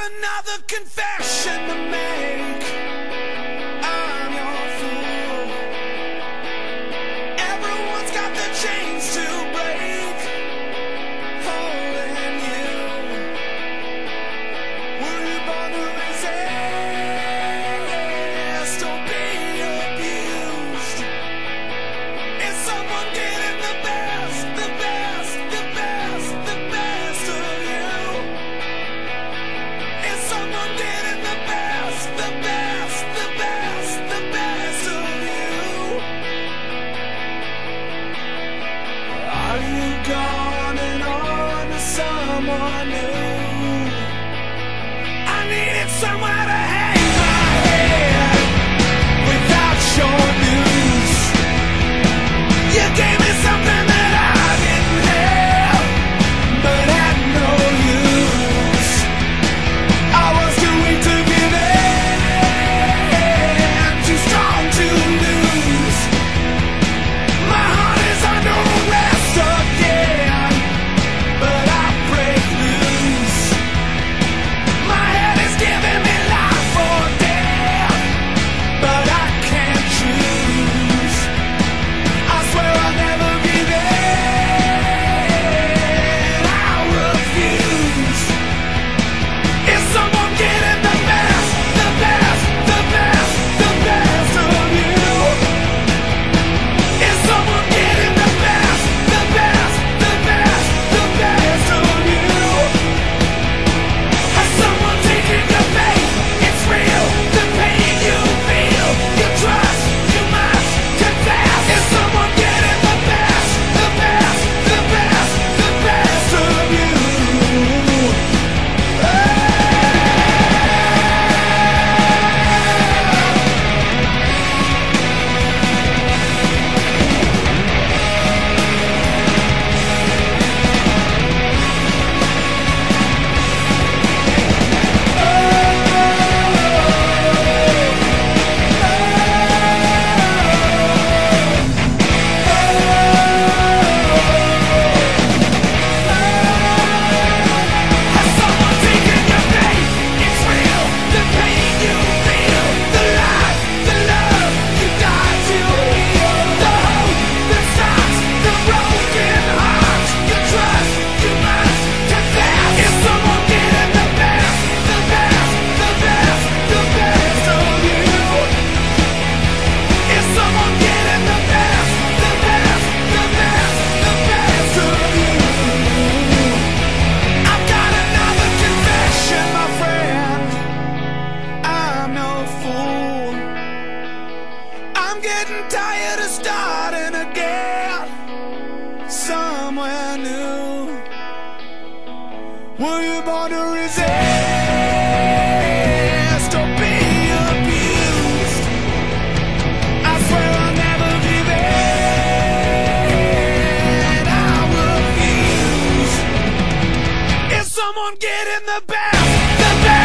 another confession to make. I'm your fool. Everyone's got their chains to break, holding you. Were you born to resist or be abused? Is someone getting the best, the best, the best, the best of you? Is someone getting the best, the best, the best, the best of you? Are you gone and on to someone new? I needed somewhere to hang my head without your news. You gave me something that I didn't have, but had no use. I was too weak to give in, too strong to lose. My heart is under arrest again, but I break loose. My head is giving me life or death, but I can't choose. I swear I'll never give in, I refuse. Is someone getting the best, the best, the best, the best of you? Is someone getting the best, the best, the best, the best of you? Has someone taken your faith? It's real, the pain you feel, you trust, you must confess. Is someone getting the best, the best, the best, the best of you? Has someone taken your faith? It's real, the pain you feel, the life, the love you died to heal, the hope that stops the broken heart. You trust, you must confess. Is someone getting the best, the best, the best, the best of you? Is someone getting the best, the best, the best, the best of you? I've got another confession, my friend. I'm no fool. I'm getting tired of starting again somewhere new. Were you born to resist or be abused? I swear I'll never give in, I refuse. Is someone getting the best, the best?